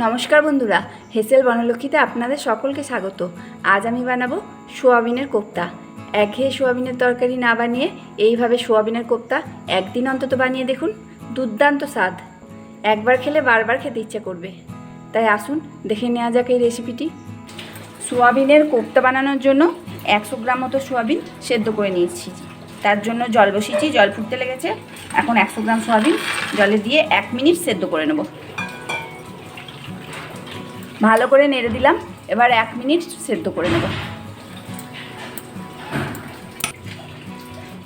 নমস্কার বন্ধুরা, হেসেল বনলক্ষ্মীতে আপনাদের সকলকে স্বাগত। আজ আমি বানাবো সোয়াবিনের কোপ্তা। একঘেয়ে সোয়াবিনের তরকারি না বানিয়ে এইভাবে সোয়াবিনের কোপ্তা একদিন অন্তত বানিয়ে দেখুন, দুর্দান্ত স্বাদ। একবার খেলে বারবার খেতে ইচ্ছে করবে। তাই আসুন দেখে নেওয়া যাক এই রেসিপিটি। সোয়াবিনের কোপ্তা বানানোর জন্য 100 গ্রাম মতো সোয়াবিন সেদ্ধ করে নিয়েছি। তার জন্য জল বসিয়েছি, জল ফুটতে লেগেছে। এখন 100 গ্রাম সোয়াবিন জলে দিয়ে 1 মিনিট সেদ্ধ করে নেব। ভালো করে নেড়ে দিলাম। এবার 1 মিনিট সেদ্ধ করে নেব।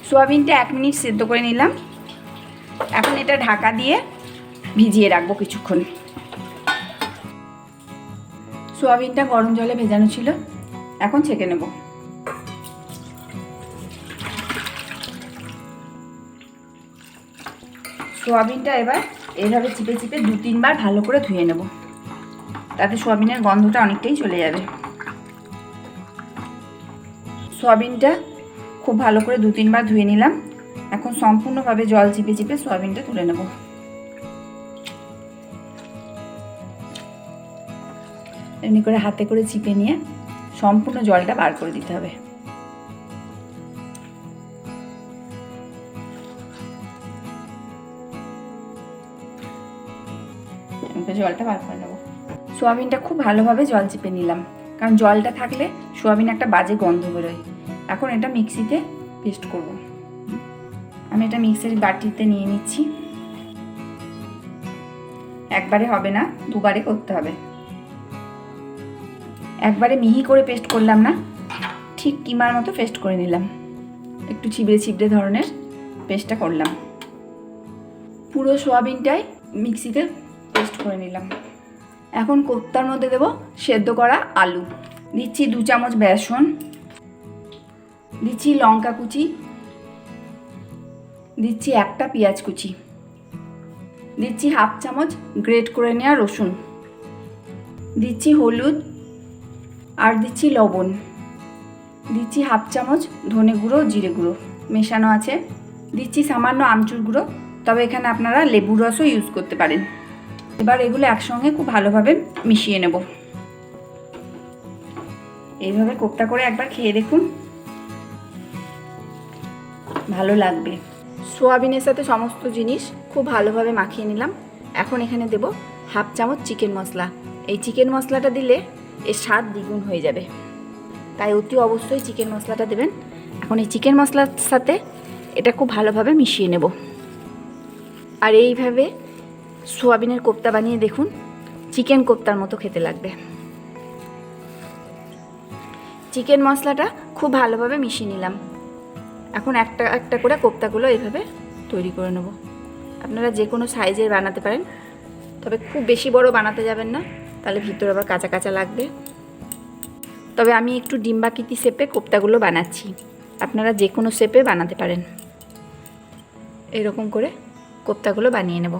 সোয়াবিনটা 1 মিনিট সেদ্ধ করে নিলাম। এখন এটা ঢাকা দিয়ে ভিজিয়ে রাখবো কিছুক্ষণ। সোয়াবিনটা গরম জলে ভেজানো ছিল, এখন ছেঁকে নেব। সোয়াবিনটা এবার এইভাবে চিপে চিপে 2-3 বার ভালো করে ধুয়ে নেব, তাতে সোয়াবিনের গন্ধটা অনেকটাই চলে যাবে। সোয়াবিনটা খুব ভালো করে 2-3 বার ধুয়ে নিলাম। এখন সম্পূর্ণভাবে জল চিপে চিপে সোয়াবিনটা তুলে নেব। এমনি করে হাতে করে চিপে নিয়ে সম্পূর্ণ জলটা বার করে দিতে হবে। জলটা বার করে নেব। সোয়াবিনটা খুব ভালোভাবে জল চিপে নিলাম, কারণ জলটা থাকলে সোয়াবিন একটা বাজে গন্ধ বেরোয়। এখন এটা মিক্সিতে পেস্ট করব। আমি এটা মিক্সির বাটিতে নিয়ে নিচ্ছি। একবারে হবে না, দুবারে করতে হবে। একবারে মিহি করে পেস্ট করলাম না, ঠিক কিমার মতো পেস্ট করে নিলাম। একটু ছিবড়ে ছিবড়ে ধরনের পেস্টটা করলাম। পুরো সোয়াবিনটাই মিক্সিতে পেস্ট করে নিলাম। এখন কোপ্তার মধ্যে দেব সেদ্ধ করা আলু। দিচ্ছি 2 চামচ বেসন, দিচ্ছি লঙ্কা কুচি, দিচ্ছি 1টা পেঁয়াজ কুচি, দিচ্ছি 1/2 চামচ গ্রেট করে নেওয়া রসুন, দিচ্ছি হলুদ আর দিচ্ছি লবণ, দিচ্ছি 1/2 চামচ ধনে গুঁড়ো জিরে গুঁড়ো মেশানো আছে, দিচ্ছি সামান্য আমচুর গুঁড়ো, তবে এখানে আপনারা লেবুর রসও ইউজ করতে পারেন। এবার এগুলো একসঙ্গে খুব ভালোভাবে মিশিয়ে নেব। এইভাবে কোপ্তা করে একবার খেয়ে দেখুন, ভালো লাগবে। সোয়াবিনের সাথে সমস্ত জিনিস খুব ভালোভাবে মাখিয়ে নিলাম। এখন এখানে দেব 1/2 চামচ চিকেন মশলা। এই চিকেন মশলাটা দিলে এর স্বাদ দ্বিগুণ হয়ে যাবে, তাই অতি অবশ্যই চিকেন মশলাটা দেবেন। এখন এই চিকেন মশলার সাথে এটা খুব ভালোভাবে মিশিয়ে নেব। আর এইভাবে সোয়াবিনের কোপ্তা বানিয়ে দেখুন, চিকেন কোপ্তার মতো খেতে লাগবে। চিকেন মশলাটা খুব ভালোভাবে মিশিয়ে নিলাম। এখন একটা একটা করে কোপ্তাগুলো এইভাবে তৈরি করে নেব। আপনারা যে কোনো সাইজের বানাতে পারেন, তবে খুব বেশি বড় বানাতে যাবেন না, তাহলে ভিতরে আবার কাঁচা কাঁচা লাগবে। তবে আমি একটু ডিম্বাকৃতি শেপে কোপ্তাগুলো বানাচ্ছি, আপনারা যে কোনো শেপে বানাতে পারেন। এরকম করে কোপ্তাগুলো বানিয়ে নেব।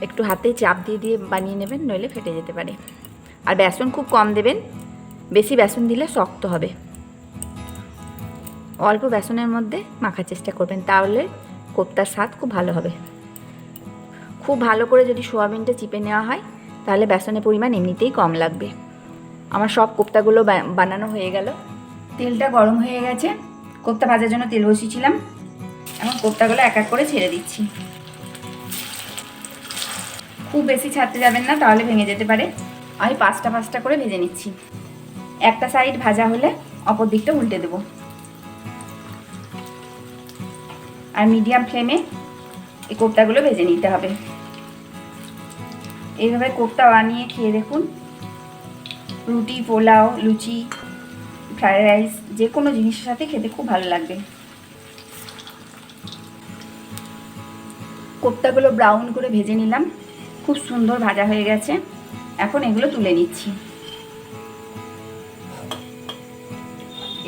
একটু হাতে চাপ দিয়ে দিয়ে বানিয়ে নেবেন, নইলে ফেটে যেতে পারে। আর বেসন খুব কম দেবেন, বেশি বেসন দিলে শক্ত হবে। অল্প বেসনের মধ্যে মাখার চেষ্টা করবেন, তাহলে কোপ্তার স্বাদ খুব ভালো হবে। খুব ভালো করে যদি সোয়াবিনটা চিপে নেওয়া হয়, তাহলে বেসনের পরিমাণ এমনিতেই কম লাগবে। আমার সব কোপ্তাগুলো বানানো হয়ে গেল। তেলটা গরম হয়ে গেছে, কোপ্তা ভাজার জন্য তেল বসিয়েছিলাম। এখন কোপ্তাগুলো এক এক করে ছেড়ে দিচ্ছি। খুব বেশি ছাড়তে যাবেন না, তাহলে ভেঙে যেতে পারে। আমি 5টা করে ভেজে নিচ্ছি। একটা সাইড ভাজা হলে অপর দিকটা উল্টে দেব। আর মিডিয়াম ফ্লেমে এই কোপ্তাগুলো ভেজে নিতে হবে। এইভাবে কোপ্তা বানিয়ে খেয়ে দেখুন, রুটি, পোলাও, লুচি, ফ্রাইড রাইস, যে কোনো জিনিসের সাথে খেতে খুব ভালো লাগবে। কোপ্তাগুলো ব্রাউন করে ভেজে নিলাম, খুব সুন্দর ভাজা হয়ে গেছে। এখন এগুলো তুলে নিচ্ছি।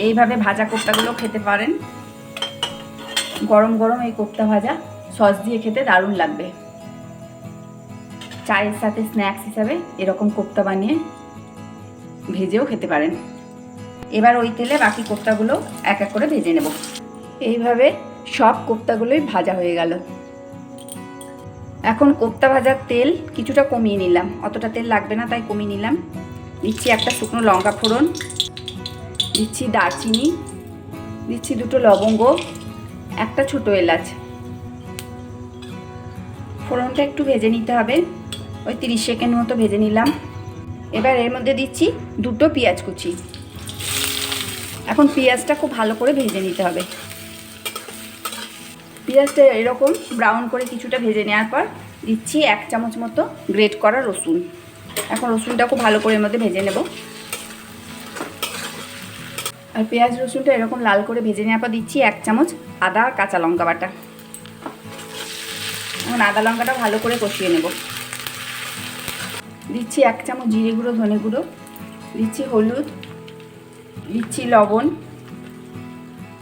এইভাবে ভাজা কোপ্তাগুলো খেতে পারেন। গরম গরম এই কোপ্তা ভাজা সস দিয়ে খেতে দারুণ লাগবে। চায়ের সাথে স্ন্যাক্স হিসাবে এরকম কোপ্তা বানিয়ে ভেজেও খেতে পারেন। এবার ওই তেলে বাকি কোপ্তাগুলো এক এক করে ভেজে নেব। এইভাবে সব কোপ্তাগুলোই ভাজা হয়ে গেল। এখন কোপ্তা ভাজার তেল কিছুটা কমিয়ে নিলাম, অতটা তেল লাগবে না তাই কমিয়ে নিলাম। দিচ্ছি একটা শুকনো লঙ্কা ফোড়ন, দিচ্ছি দারচিনি, দিচ্ছি 2টো লবঙ্গ, একটা ছোটো এলাচ। ফোড়নটা একটু ভেজে নিতে হবে, ওই 30 সেকেন্ড মতো ভেজে নিলাম। এবার এর মধ্যে দিচ্ছি 2টো পেঁয়াজ কুচি। এখন পেঁয়াজটা খুব ভালো করে ভেজে নিতে হবে। পেঁয়াজটা এরকম ব্রাউন করে কিছুটা ভেজে নেওয়ার পর দিচ্ছি 1 চামচ মতো গ্রেট করা রসুন। এখন রসুনটা খুব ভালো করে এর মধ্যে ভেজে নেব। আর পেঁয়াজ রসুনটা এরকম লাল করে ভেজে নেওয়ার পর দিচ্ছি 1 চামচ আদা আর কাঁচা লঙ্কা বাটা। এখন আদা লঙ্কাটা ভালো করে কষিয়ে নেব। দিচ্ছি 1 চামচ জিরে গুঁড়ো, ধনে গুঁড়ো, দিচ্ছি হলুদ, দিচ্ছি লবণ,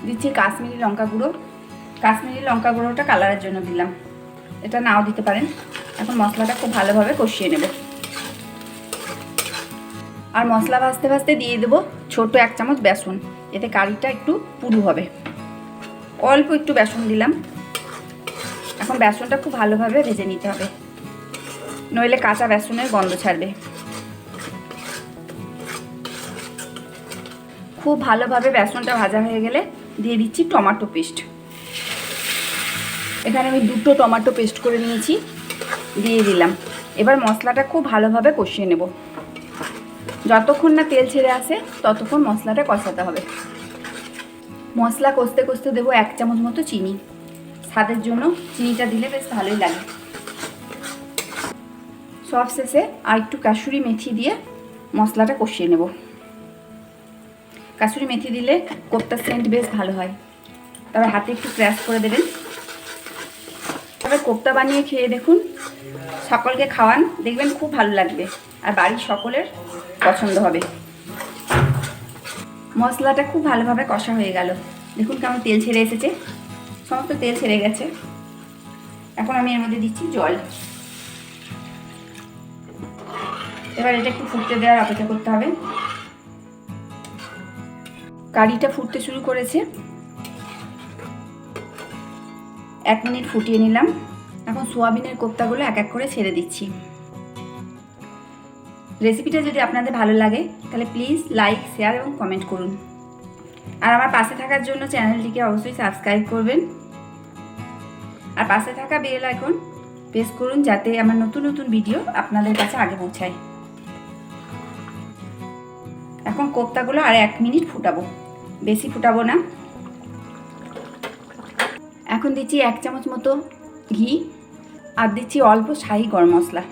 দিচ্ছি কাশ্মীরি লঙ্কা গুঁড়ো। কাশ্মীরি লঙ্কা গুঁড়োটা কালারের জন্য দিলাম, এটা নাও দিতে পারেন। এখন মশলাটা খুব ভালোভাবে কষিয়ে নেব। আর মশলা ভাজতে ভাজতে দিয়ে দেবো ছোট 1 চামচ বেসন, এতে কারিটা একটু পুরু হবে। অল্প একটু বেসন দিলাম। এখন বেসনটা খুব ভালোভাবে ভেজে নিতে হবে, নইলে কাঁচা বেসনের গন্ধ ছাড়বে। খুব ভালোভাবে বেসনটা ভাজা হয়ে গেলে দিয়ে দিচ্ছি টমেটো পেস্ট। এখানে আমি 2টো টমেটো পেস্ট করে নিয়েছি, দিয়ে দিলাম। এবার মশলাটা খুব ভালোভাবে কষিয়ে নেব। যতক্ষণ না তেল ছেড়ে আসে ততক্ষণ মশলাটা কষাতে হবে। মশলা কষতে কষতে দেবো 1 চামচ মতো চিনি। স্বাদের জন্য চিনিটা দিলে বেশ ভালোই লাগে। সব শেষে আর একটু কাসুরি মেথি দিয়ে মশলাটা কষিয়ে নেব। কাসুরি মেথি দিলে কোপ্তার সেন্ট বেশ ভালো হয়, তবে হাতে একটু ক্র্যাশ করে দেবেন। তবে কোপ্তা বানিয়ে খেয়ে দেখুন, সকলকে খাওয়ান, দেখবেন খুব ভালো লাগবে আর বাড়ির সকলের পছন্দ হবে। মশলাটা খুব ভালোভাবে কষা হয়ে গেল, দেখুন কেমন তেল ছেড়ে এসেছে, সমস্ত তেল ছেড়ে গেছে। এখন আমি এর মধ্যে দিচ্ছি জল। এবার এটা একটু ফুটতে দেওয়ার অপেক্ষা করতে হবে। কারিটা ফুটতে শুরু করেছে, 1 মিনিট ফুটিয়ে নিলাম। এখন সোয়াবিনের কোপ্তাগুলো এক এক করে ছেড়ে দিচ্ছি। রেসিপিটা যদি আপনাদের ভালো লাগে তাহলে প্লিজ লাইক, শেয়ার এবং কমেন্ট করুন। আর আমার পাশে থাকার জন্য চ্যানেলটিকে অবশ্যই সাবস্ক্রাইব করবেন। আর পাশে থাকা বেল আইকন প্রেস করুন যাতে আমার নতুন নতুন ভিডিও আপনাদের কাছে আগে পৌঁছায়। এখন কোপ্তাগুলো আর 1 মিনিট ফুটাবো, বেশি ফুটাবো না। এখন দিচ্ছি 1 চামচ মতো ঘি আর দিচ্ছি অল্প শাহি গরম মশলা।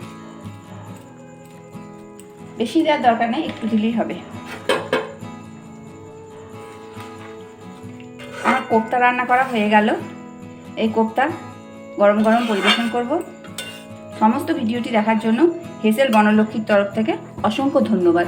বেশি দেওয়ার দরকার নেই, একটু দিলেই হবে। আমার কোপ্তা রান্না করা হয়ে গেল। এই কোপ্তা গরম গরম পরিবেশন করব। সমস্ত ভিডিওটি দেখার জন্য হেসেল বনলক্ষ্মীর তরফ থেকে অসংখ্য ধন্যবাদ।